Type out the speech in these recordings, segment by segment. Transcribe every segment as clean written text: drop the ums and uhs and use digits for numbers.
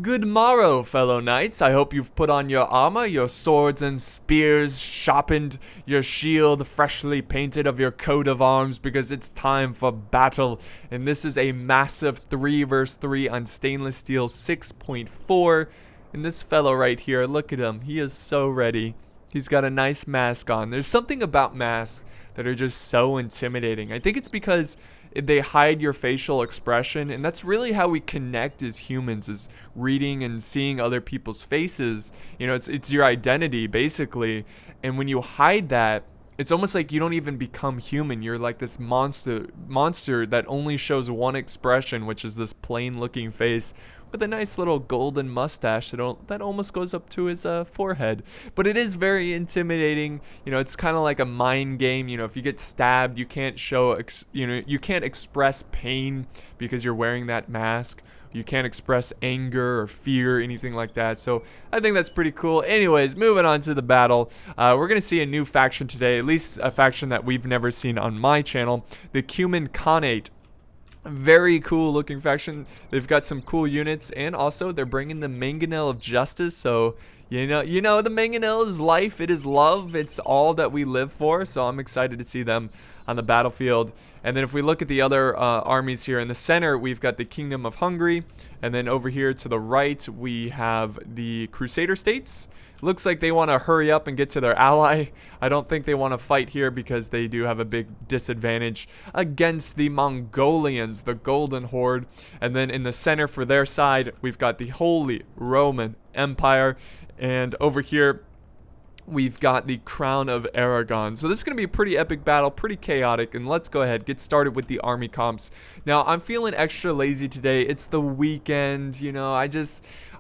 Good morrow, fellow knights. I hope you've put on your armor, your swords and spears, sharpened your shield, freshly painted of your coat of arms, because it's time for battle. And this is a massive 3 versus 3 on stainless steel 6.4. And this fellow right here, look at him. He is so ready. He's got a nice mask on. There's something about masks that are just so intimidating. I think it's because they hide your facial expression, and that's really how we connect as humans, is reading and seeing other people's faces. You know, it's your identity basically. And when you hide that, it's almost like you don't even become human. You're like this monster that only shows one expression, which is this plain looking face with a nice little golden mustache that almost goes up to his forehead. But it is very intimidating. You know, it's kind of like a mind game. You know, if you get stabbed, you can't you can't express pain because you're wearing that mask. You can't express anger or fear, anything like that. So I think that's pretty cool. Anyways, moving on to the battle. We're going to see a new faction today, at least a faction that we've never seen on my channel, the Cuman. Very cool looking faction. They've got some cool units, and also they're bringing the mangonel of justice. So you know the mangonel is life, it is love, it's all that we live for. So I'm excited to see them on the battlefield. And then if we look at the other armies here in the center, we've got the Kingdom of Hungary, and then over here to the right we have the Crusader states. Looks like they want to hurry up and get to their ally. I don't think they want to fight here because they do have a big disadvantage against the Mongolians, the Golden Horde. And then in the center for their side, we've got the Holy Roman Empire. And over here, we've got the Crown of Aragon. So this is going to be a pretty epic battle, pretty chaotic, and let's go ahead, get started with the army comps. Now, I'm feeling extra lazy today. It's the weekend, you know,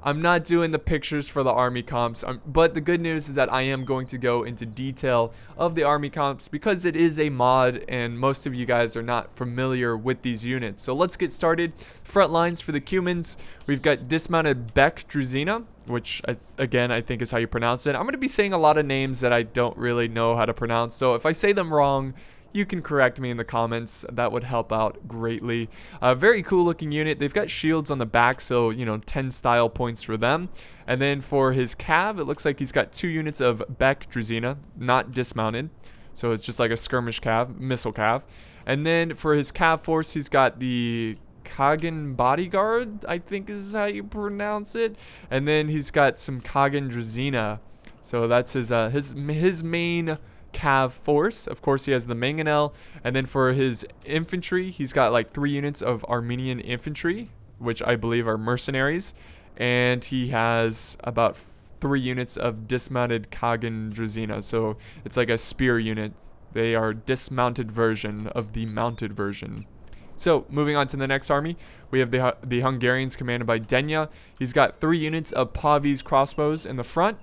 I'm not doing the pictures for the army comps, but the good news is that I am going to go into detail of the army comps because it is a mod and most of you guys are not familiar with these units. So let's get started. Front lines for the Cumans, we've got dismounted Beck Druzina, which again I think is how you pronounce it. I'm going to be saying a lot of names that I don't really know how to pronounce, so if I say them wrong, you can correct me in the comments. That would help out greatly. Very cool looking unit. They've got shields on the back, so you know, 10 style points for them. And then for his cav, it looks like he's got 2 units of Beck Druzina, not dismounted, so it's just like a skirmish cav, missile cav. And then for his cav force, he's got the Kagan bodyguard, I think is how you pronounce it. And then he's got some Kagan Druzina, so that's his main cav force. Of course, he has the mangonel. And then for his infantry, he's got like 3 units of Armenian infantry, which I believe are mercenaries. And he has about 3 units of dismounted Kagan Druzina. So it's like a spear unit. They are dismounted version of the mounted version. So moving on to the next army, we have the Hungarians commanded by Denya. He's got 3 units of Pavis crossbows in the front.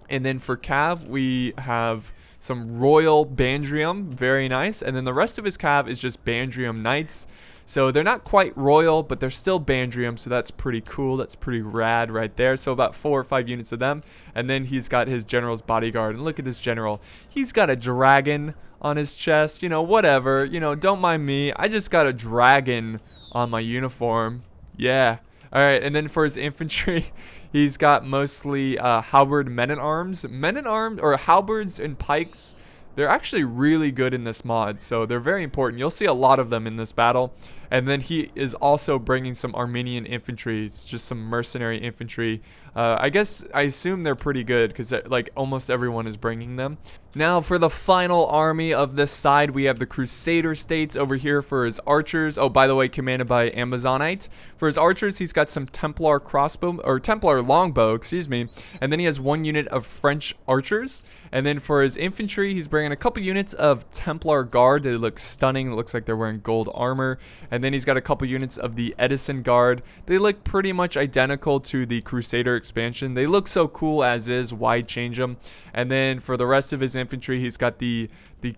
And then for cav, we have some Royal Bandrium, very nice. And then the rest of his cav is just Bandrium Knights. So they're not quite royal, but they're still Bandrium, so that's pretty cool. That's pretty rad right there. So about 4 or 5 units of them. And then he's got his general's bodyguard. And look at this general. He's got a dragon on his chest. You know, whatever. You know, don't mind me. I just got a dragon on my uniform. Yeah. All right, and then for his infantry, he's got mostly halberd men-at-arms. Men-at-arms, or halberds and pikes, they're actually really good in this mod, so they're very important. You'll see a lot of them in this battle. And then he is also bringing some Armenian infantry. It's just some mercenary infantry. I assume they're pretty good because like almost everyone is bringing them. Now for the final army of this side, we have the Crusader states over here for his archers. Oh, by the way, commanded by Amazonite. For his archers, he's got some Templar crossbow, or Templar longbow, excuse me. And then he has 1 unit of French archers. And then for his infantry, he's bringing a couple units of Templar guard. They look stunning. It looks like they're wearing gold armor. And then he's got a couple units of the Edison Guard. They look pretty much identical to the Crusader expansion. They look so cool as is. Why change them? And then for the rest of his infantry, he's got the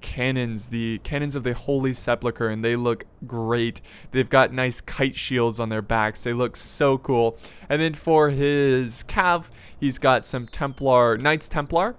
cannons of the Holy Sepulchre, and they look great. They've got nice kite shields on their backs. They look so cool. And then for his cav, he's got some Knights Templar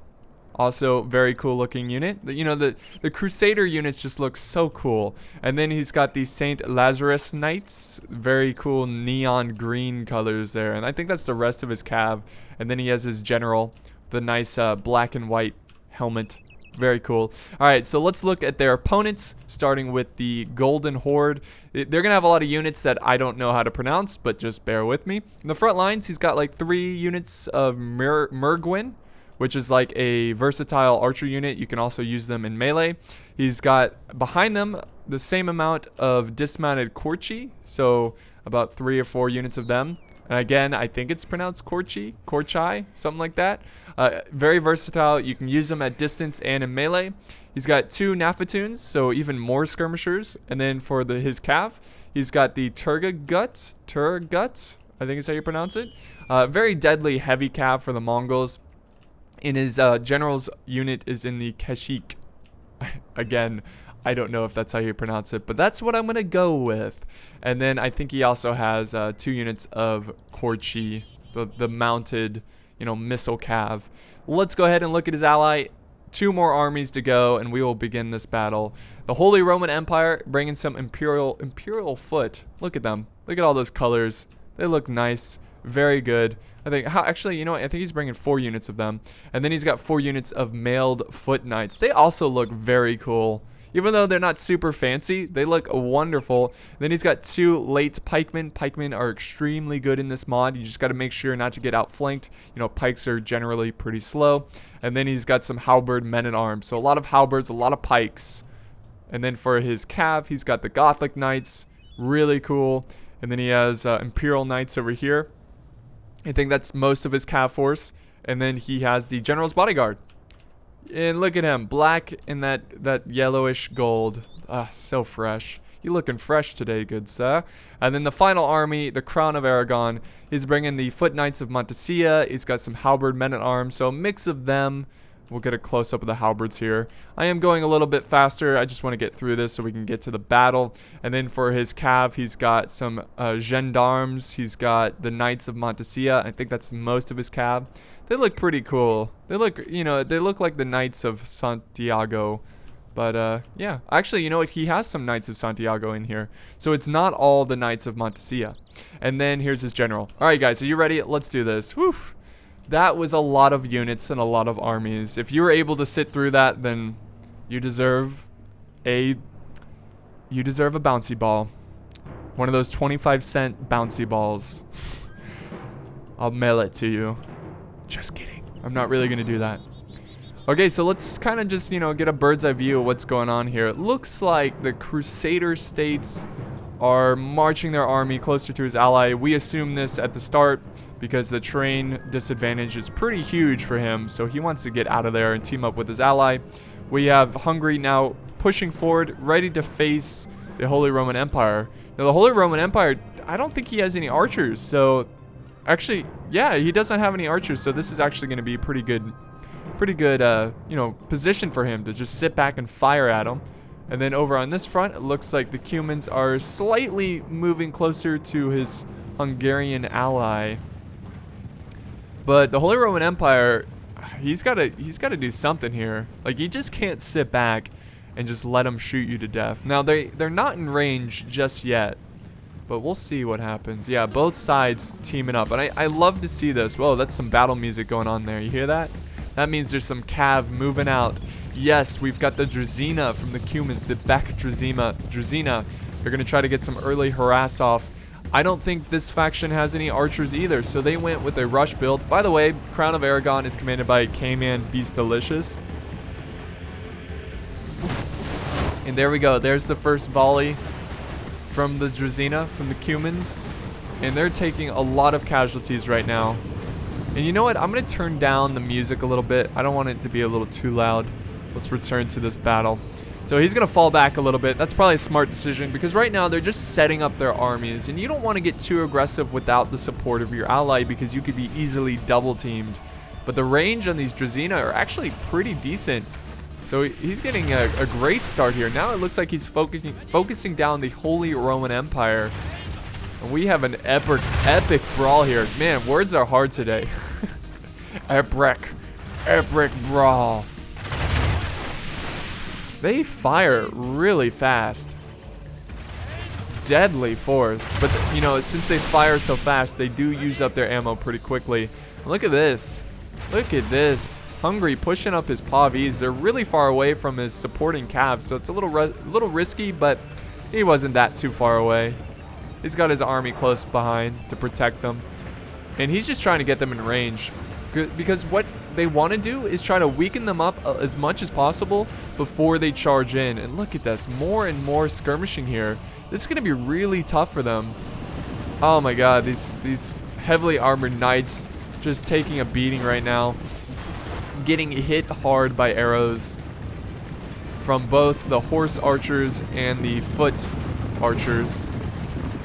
Also, very cool looking unit. You know, the Crusader units just look so cool. And then he's got the Saint Lazarus Knights. Very cool neon green colors there. And I think that's the rest of his cav. And then he has his general, the nice black and white helmet. Very cool. All right, so let's look at their opponents, starting with the Golden Horde. They're going to have a lot of units that I don't know how to pronounce, but just bear with me. In the front lines, he's got like 3 units of Mergwin, which is like a versatile archer unit. You can also use them in melee. He's got behind them the same amount of dismounted Korchi, so about 3 or 4 units of them. And again, I think it's pronounced Korchai, something like that. Very versatile. You can use them at distance and in melee. He's got 2 Nafatoons, so even more skirmishers. And then for his cav, he's got the Turgut, I think is how you pronounce it. Very deadly heavy cav for the Mongols. In his general's unit is in the Keshik. Again, I don't know if that's how you pronounce it, but that's what I'm going to go with. And then I think he also has 2 units of Korchi, the mounted, you know, missile cav. Let's go ahead and look at his ally. 2 more armies to go, and we will begin this battle. The Holy Roman Empire bringing some Imperial foot. Look at them. Look at all those colors. They look nice. Very good. I think, actually, you know what? I think he's bringing 4 units of them. And then he's got 4 units of mailed foot knights. They also look very cool. Even though they're not super fancy, they look wonderful. Then he's got 2 late pikemen. Pikemen are extremely good in this mod. You just got to make sure not to get outflanked. You know, pikes are generally pretty slow. And then he's got some halberd men-at-arms. So a lot of halberds, a lot of pikes. And then for his cav, he's got the Gothic Knights. Really cool. And then he has Imperial Knights over here. I think that's most of his cav force. And then he has the General's Bodyguard. And look at him, black in that yellowish gold. Ah, so fresh. You looking fresh today, good sir. And then the final army, the Crown of Aragon, he's bringing the Foot Knights of Montesilla. He's got some halberd men-at-arms, so a mix of them. We'll get a close-up of the halberds here. I am going a little bit faster. I just want to get through this so we can get to the battle. And then for his cav, he's got some gendarmes. He's got the Knights of Montesilla. I think that's most of his cav. They look pretty cool. They look, you know, they look like the Knights of Santiago. But, yeah. Actually, you know what? He has some Knights of Santiago in here. So it's not all the Knights of Montesilla. And then here's his general. All right, guys. Are you ready? Let's do this. Whew. That was a lot of units and a lot of armies. If you were able to sit through that, then you deserve a bouncy ball. One of those 25-cent bouncy balls. I'll mail it to you. Just kidding. I'm not really going to do that. Okay, so let's kind of just, you know, get a bird's eye view of what's going on here. It looks like the Crusader states are marching their army closer to his ally. We assume this at the start because the terrain disadvantage is pretty huge for him, so he wants to get out of there and team up with his ally. We have Hungary now pushing forward, ready to face the Holy Roman Empire. Now, the Holy Roman Empire, I don't think he has any archers, so actually, yeah, he doesn't have any archers, so this is actually going to be pretty good, you know, position for him to just sit back and fire at him. And then over on this front, it looks like the Cumans are slightly moving closer to his Hungarian ally. But the Holy Roman Empire, he's got to do something here. Like, you just can't sit back and just let them shoot you to death. Now, they're not in range just yet, but we'll see what happens. Yeah, both sides teaming up, and I love to see this. Whoa, that's some battle music going on there. You hear that? That means there's some cav moving out. Yes, we've got the Drazina from the Cumans, the Beck Drazina. They're going to try to get some early harass off. I don't think this faction has any archers either, so they went with a rush build. By the way, Crown of Aragon is commanded by K-Man Beast Delicious. And there we go. There's the first volley from the Drazina, from the Cumans. And they're taking a lot of casualties right now. And you know what? I'm going to turn down the music a little bit. I don't want it to be a little too loud. Let's return to this battle. So he's going to fall back a little bit. That's probably a smart decision because right now they're just setting up their armies. And you don't want to get too aggressive without the support of your ally because you could be easily double teamed. But the range on these Drazina are actually pretty decent. So he's getting a great start here. Now it looks like he's focusing down the Holy Roman Empire. And we have an epic brawl here. Man, words are hard today. Epic. epic brawl. They fire really fast. Deadly force. But, you know, since they fire so fast, they do use up their ammo pretty quickly. Look at this. Look at this. Hungry pushing up his PAVs. They're really far away from his supporting cav, so it's a little risky, but he wasn't that too far away. He's got his army close behind to protect them. And he's just trying to get them in range. Because what they want to do is try to weaken them up as much as possible before they charge in. And look at this. More and more skirmishing here. This is going to be really tough for them. Oh my god. These heavily armored knights just taking a beating right now. Getting hit hard by arrows from both the horse archers and the foot archers.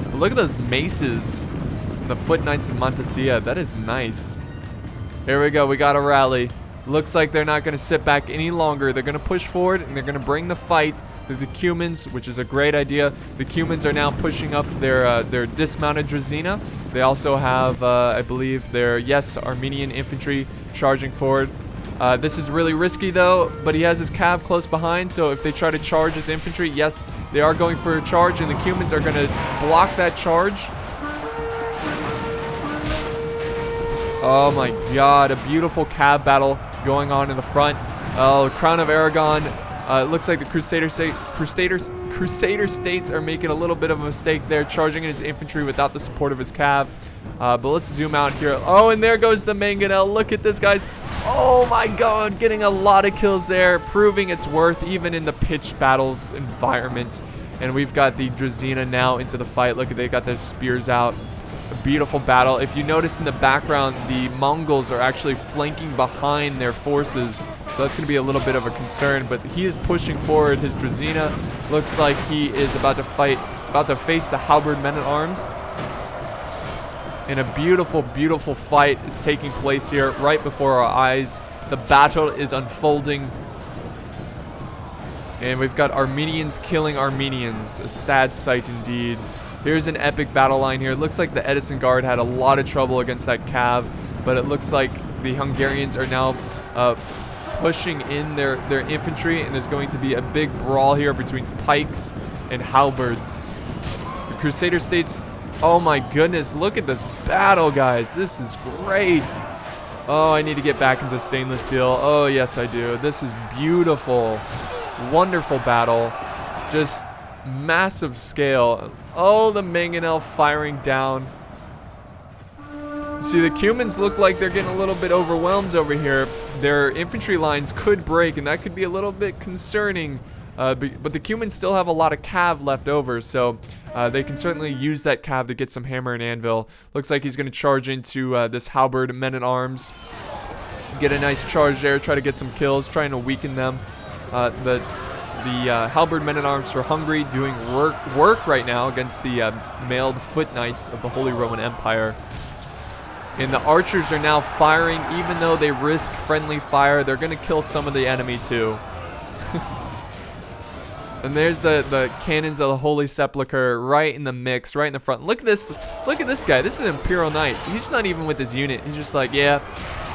But look at those maces. The foot knights of Montesia. That is nice. Here we go. We got a rally. Looks like they're not going to sit back any longer. They're going to push forward and they're going to bring the fight to the Cumans, which is a great idea. The Cumans are now pushing up their dismounted Drazina. They also have, I believe, their, yes, Armenian infantry charging forward. This is really risky though, but he has his cav close behind, so if they try to charge his infantry, yes, they are going for a charge, and the Cumans are going to block that charge. Oh my god, a beautiful cav battle going on in the front. Oh, Crown of Aragon. It looks like the Crusader States are making a little bit of a mistake there, charging in his infantry without the support of his cav. But let's zoom out here. Oh, and there goes the Mangonel. Look at this, guys. Oh my god, getting a lot of kills there, proving its worth even in the pitched battles environment. And we've got the Drazina now into the fight. Look, they got their spears out. A beautiful battle. If you notice in the background, the Mongols are actually flanking behind their forces, so that's going to be a little bit of a concern. But he is pushing forward his Drazina. Looks like he is about to face the halberd men-at-arms. And a beautiful, beautiful fight is taking place here right before our eyes. The battle is unfolding. And we've got Armenians killing Armenians. A sad sight indeed. Here's an epic battle line here. It looks like the Edison Guard had a lot of trouble against that cav, but it looks like the Hungarians are now pushing in their infantry, and there's going to be a big brawl here between pikes and halberds. The Crusader States, oh my goodness, look at this battle, guys. This is great. Oh, I need to get back into stainless steel. Oh, yes, I do. This is beautiful. Wonderful battle. Just massive scale. Oh, the Mangonel firing down. See, the Cumans look like they're getting a little bit overwhelmed over here. Their infantry lines could break, and that could be a little bit concerning. But the Cumans still have a lot of cav left over, so they can certainly use that cav to get some hammer and anvil. Looks like he's going to charge into this halberd men-at-arms. Get a nice charge there, try to get some kills, trying to weaken them. The halberd men-at-arms for Hungary doing work right now against the mailed foot knights of the Holy Roman Empire. And the archers are now firing. Even though they risk friendly fire, they're going to kill some of the enemy too. And there's the cannons of the Holy Sepulchre right in the mix, right in the front. Look at this guy. This is an Imperial Knight. He's not even with his unit. He's just like, yeah,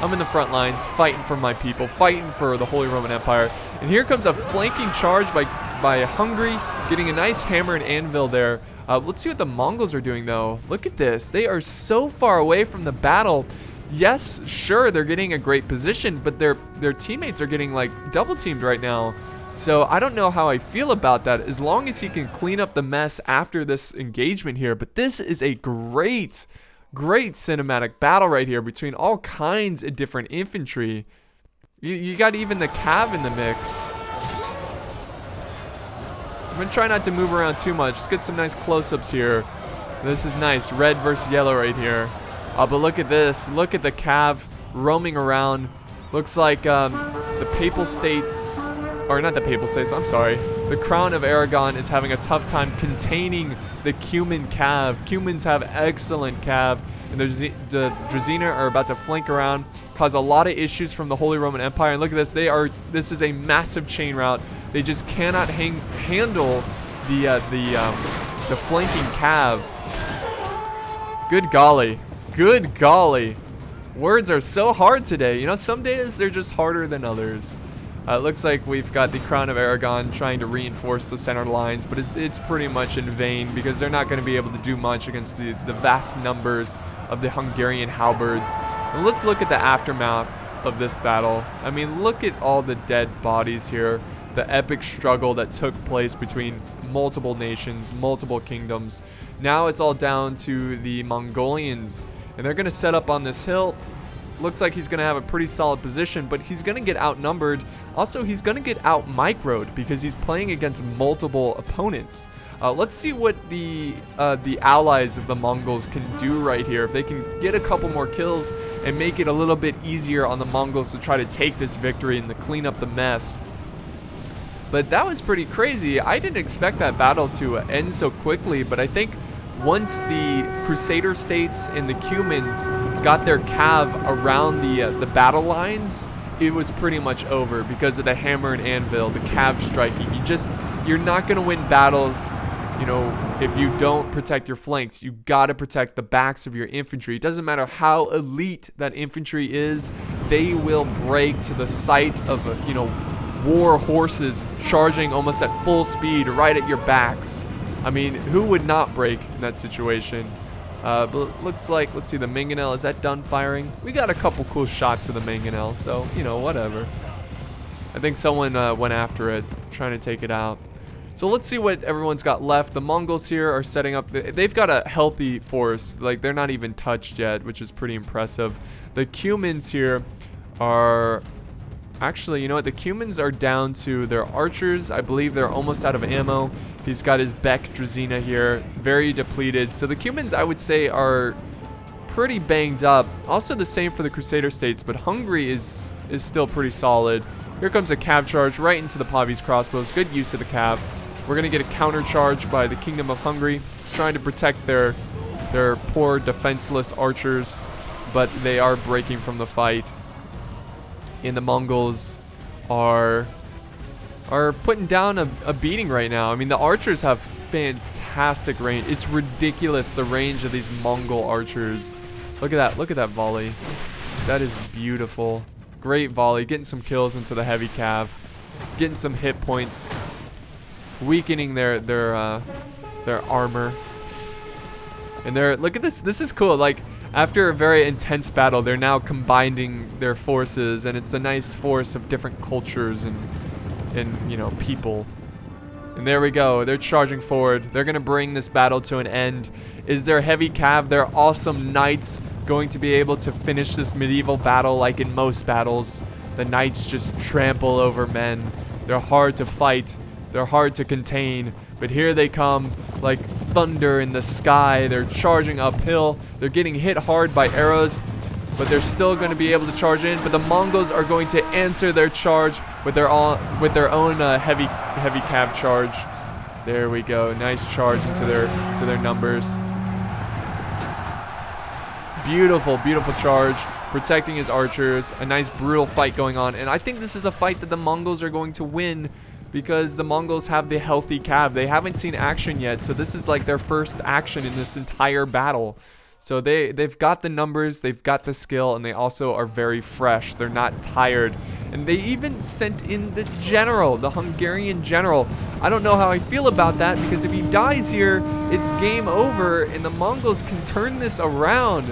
I'm in the front lines, fighting for my people, fighting for the Holy Roman Empire. And here comes a flanking charge by Hungary, getting a nice hammer and anvil there. Let's see what the Mongols are doing, though. Look at this. They are so far away from the battle. Yes, sure, they're getting a great position, but their teammates are getting, like, double-teamed right now. So I don't know how I feel about that, as long as he can clean up the mess after this engagement here. But this is a great cinematic battle right here between all kinds of different infantry. You got even the cav in the mix. I'm going to try not to move around too much. Let's get some nice close-ups here. This is nice. Red versus yellow right here. But look at this. Look at the cav roaming around. Looks like the Papal States... Or not the Papal States, I'm sorry. The Crown of Aragon is having a tough time containing the Cuman cav. Cumans have excellent cav. And the Drazina are about to flank around, cause a lot of issues from the Holy Roman Empire. And look at this, this is a massive chain route. They just cannot handle the flanking cav. Good golly. Words are so hard today. You know, some days they're just harder than others. It looks like we've got the Crown of Aragon trying to reinforce the center lines, but it's pretty much in vain because they're not going to be able to do much against the vast numbers of the Hungarian halberds. And let's look at the aftermath of this battle. I mean, look at all the dead bodies here. The epic struggle that took place between multiple nations, multiple kingdoms. Now it's all down to the Mongolians, and they're going to set up on this hill. Looks like he's going to have a pretty solid position, but he's going to get outnumbered. Also, he's going to get out-microed because he's playing against multiple opponents. Let's see what the allies of the Mongols can do right here. If they can get a couple more kills and make it a little bit easier on the Mongols to try to take this victory and to clean up the mess. But that was pretty crazy. I didn't expect that battle to end so quickly, but I think once the Crusader states and the Cumans got their cav around the battle lines, it was pretty much over because of the hammer and anvil, the cav striking. You're not gonna win battles, you know, if you don't protect your flanks. You gotta protect the backs of your infantry. It doesn't matter how elite that infantry is, they will break to the sight of, you know, war horses charging almost at full speed right at your backs. I mean, who would not break in that situation? But looks like, let's see, the Mangonel, is that done firing? We got a couple cool shots of the Mangonel, so, you know, whatever. I think someone went after it, trying to take it out. So let's see what everyone's got left. The Mongols here are setting up, they've got a healthy force. Like, they're not even touched yet, which is pretty impressive. The Cumans here are... Actually, you know what? The Cumans are down to their archers. I believe they're almost out of ammo. He's got his Beck Drazina here, very depleted. So the Cumans, I would say, are pretty banged up. Also the same for the Crusader states, but Hungary is still pretty solid. Here comes a cav charge right into the Pavi's crossbows. Good use of the cav. We're going to get a counter charge by the Kingdom of Hungary, trying to protect their poor defenseless archers, but they are breaking from the fight. And the Mongols are putting down a beating right now. I mean, the archers have fantastic range. It's ridiculous, the range of these Mongol archers. Look at that volley. That is beautiful. Great volley, getting some kills into the heavy cav, getting some hit points, weakening their armor. And look at this. This is cool. Like, after a very intense battle, they're now combining their forces, and it's a nice force of different cultures and you know, people. And there we go. They're charging forward. They're going to bring this battle to an end. Is their heavy cav, their awesome knights, going to be able to finish this medieval battle like in most battles? The knights just trample over men. They're hard to fight. They're hard to contain. But here they come like thunder in the sky. They're charging uphill. They're getting hit hard by arrows, but they're still going to be able to charge in. But the Mongols are going to answer their charge with their own heavy cav charge. There we go. Nice charge into their numbers. Beautiful, beautiful charge, protecting his archers. A nice brutal fight going on, and I think this is a fight that the Mongols are going to win, because the Mongols have the healthy cav. They haven't seen action yet, so this is like their first action in this entire battle. So they've got the numbers, they've got the skill, and they also are very fresh. They're not tired. And they even sent in the general, the Hungarian general. I don't know how I feel about that, because if he dies here, it's game over, and the Mongols can turn this around.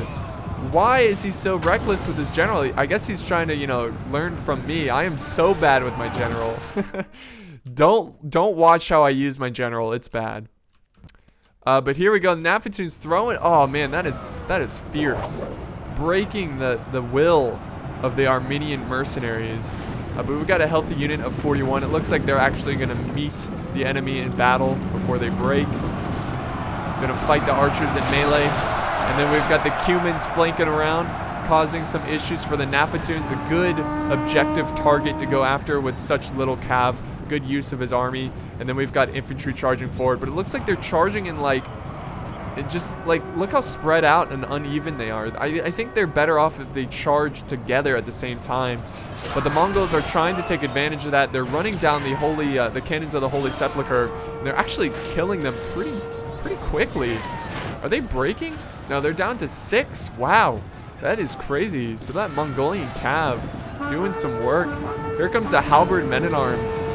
Why is he so reckless with his general? I guess he's trying to, you know, learn from me. I am so bad with my general. Don't watch how I use my general. It's bad. But here we go. Nafatoon's throwing. Oh man, that is fierce. Breaking the will of the Armenian mercenaries. But we've got a healthy unit of 41. It looks like they're actually going to meet the enemy in battle before they break. Going to fight the archers in melee. And then we've got the Cumans flanking around, causing some issues for the Nafatoons. A good objective target to go after with such little cav. Good use of his army. And then we've got infantry charging forward. But it looks like they're charging in like... It just, like, look how spread out and uneven they are. I think they're better off if they charge together at the same time. But the Mongols are trying to take advantage of that. They're running down the cannons of the Holy Sepulchre. And they're actually killing them pretty quickly. Are they breaking? No, they're down to 6. Wow. That is crazy. So that Mongolian cav doing some work. Here comes the halberd men-at-arms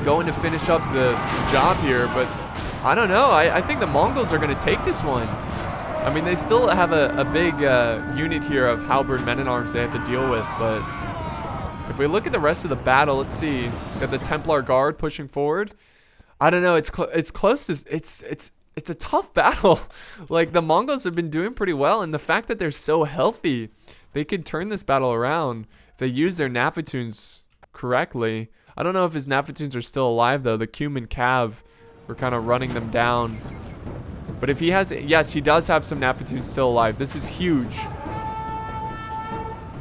going to finish up the job here, but I don't know. I think the Mongols are going to take this one. I mean, they still have a big unit here of halberd men-at-arms they have to deal with, but if we look at the rest of the battle, let's see. Got the Templar Guard pushing forward. I don't know. It's close to it's a tough battle. Like, the Mongols have been doing pretty well, and the fact that they're so healthy, they could turn this battle around if they use their Nafatunes correctly. I don't know if his Nafatunes are still alive, though. The Cuman Cav were kind of running them down. But if he has, yes, he does have some Nafatunes still alive. This is huge.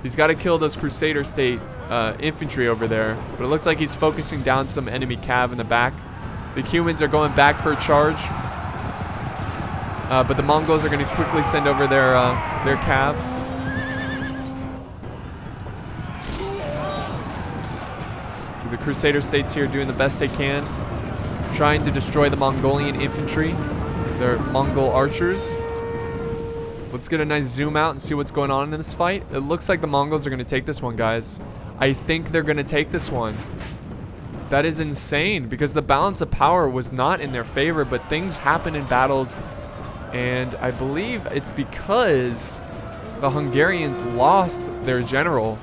He's got to kill those Crusader State infantry over there. But it looks like he's focusing down some enemy Cav in the back. The Cumans are going back for a charge. But the Mongols are going to quickly send over their Cav. So the Crusader States here doing the best they can, trying to destroy the Mongolian infantry. They're Mongol archers. Let's get a nice zoom out and see what's going on in this fight. It looks like the Mongols are going to take this one, guys. I think they're going to take this one. That is insane, because the balance of power was not in their favor, but things happen in battles. And I believe it's because the Hungarians lost their general.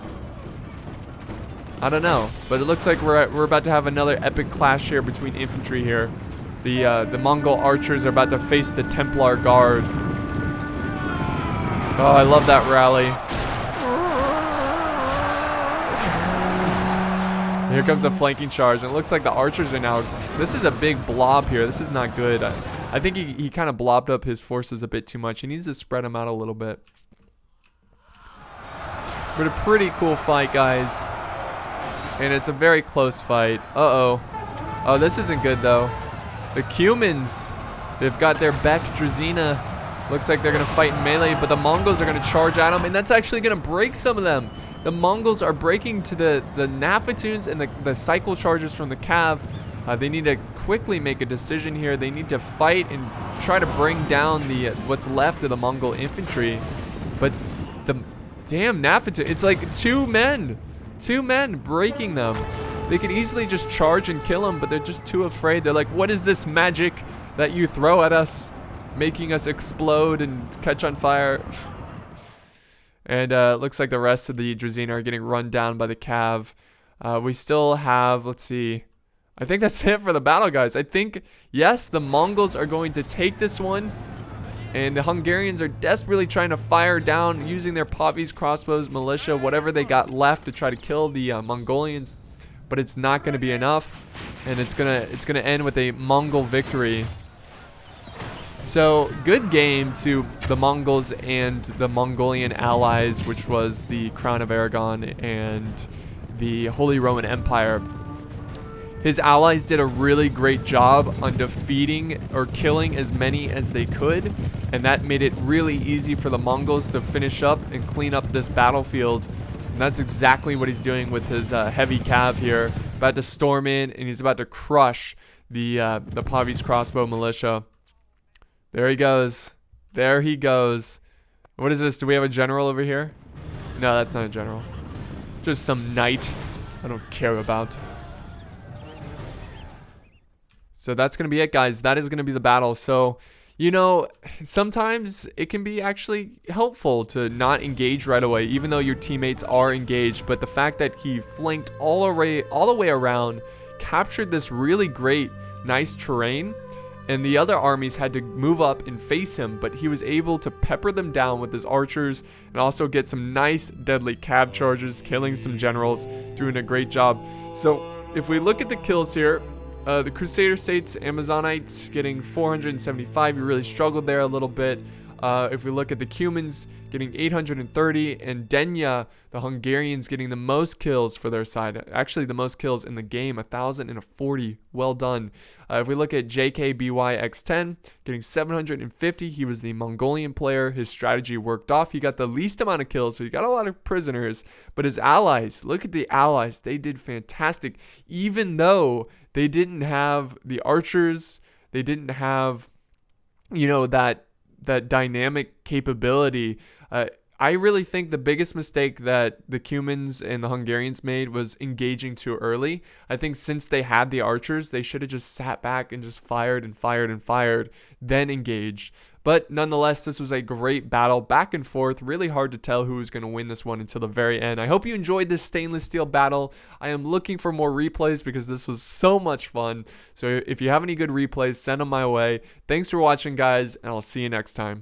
I don't know, but it looks like we're about to have another epic clash here between infantry here. The Mongol archers are about to face the Templar Guard. Oh, I love that rally. Here comes a flanking charge, and it looks like the archers are now... This is a big blob here. This is not good. I think he kind of blobbed up his forces a bit too much. He needs to spread them out a little bit. But a pretty cool fight, guys. And it's a very close fight. Uh-oh. Oh, this isn't good, though. The Cumans, they've got their Beck Drazina. Looks like they're going to fight in melee, but the Mongols are going to charge at them, and that's actually going to break some of them. The Mongols are breaking to the Nafatunes and the cycle charges from the Cav. They need to quickly make a decision here. They need to fight and try to bring down the what's left of the Mongol infantry. But the damn Nafatu, it's like two men breaking them. They could easily just charge and kill them, but they're just too afraid. They're like, what is this magic that you throw at us, making us explode and catch on fire? And looks like the rest of the Drazina are getting run down by the Cav. We still have, let's see. I think that's it for the battle, guys. I think, yes, the Mongols are going to take this one. And the Hungarians are desperately trying to fire down using their poppies, crossbows, militia, whatever they got left to try to kill the Mongolians. But it's not going to be enough. And it's gonna end with a Mongol victory. So, good game to the Mongols and the Mongolian allies, which was the Crown of Aragon and the Holy Roman Empire. His allies did a really great job on defeating or killing as many as they could, and that made it really easy for the Mongols to finish up and clean up this battlefield. And that's exactly what he's doing with his heavy cav here. About to storm in, and he's about to crush the Pavis crossbow militia. There he goes. There he goes. What is this? Do we have a general over here? No, that's not a general. Just some knight I don't care about. So that's going to be it, guys. That is going to be the battle. So, you know, sometimes it can be actually helpful to not engage right away, even though your teammates are engaged. But the fact that he flanked all the way around, captured this really great, nice terrain, and the other armies had to move up and face him, but he was able to pepper them down with his archers and also get some nice deadly cav charges, killing some generals, doing a great job. So if we look at the kills here, the Crusader States, Amazonites getting 475. You really struggled there a little bit. If we look at the Cumans getting 830, and Denya, the Hungarians, getting the most kills for their side. Actually, the most kills in the game, 1,040. Well done. If we look at JKBYX10, getting 750. He was the Mongolian player. His strategy worked off. He got the least amount of kills, so he got a lot of prisoners. But his allies, look at the allies. They did fantastic, even though they didn't have the archers. They didn't have, you know, that dynamic capability. I really think the biggest mistake that the Cumans and the Hungarians made was engaging too early. I think since they had the archers, they should have just sat back and just fired and fired and fired, then engaged. But nonetheless, this was a great battle, back and forth. Really hard to tell who was going to win this one until the very end. I hope you enjoyed this stainless steel battle. I am looking for more replays because this was so much fun. So if you have any good replays, send them my way. Thanks for watching, guys, and I'll see you next time.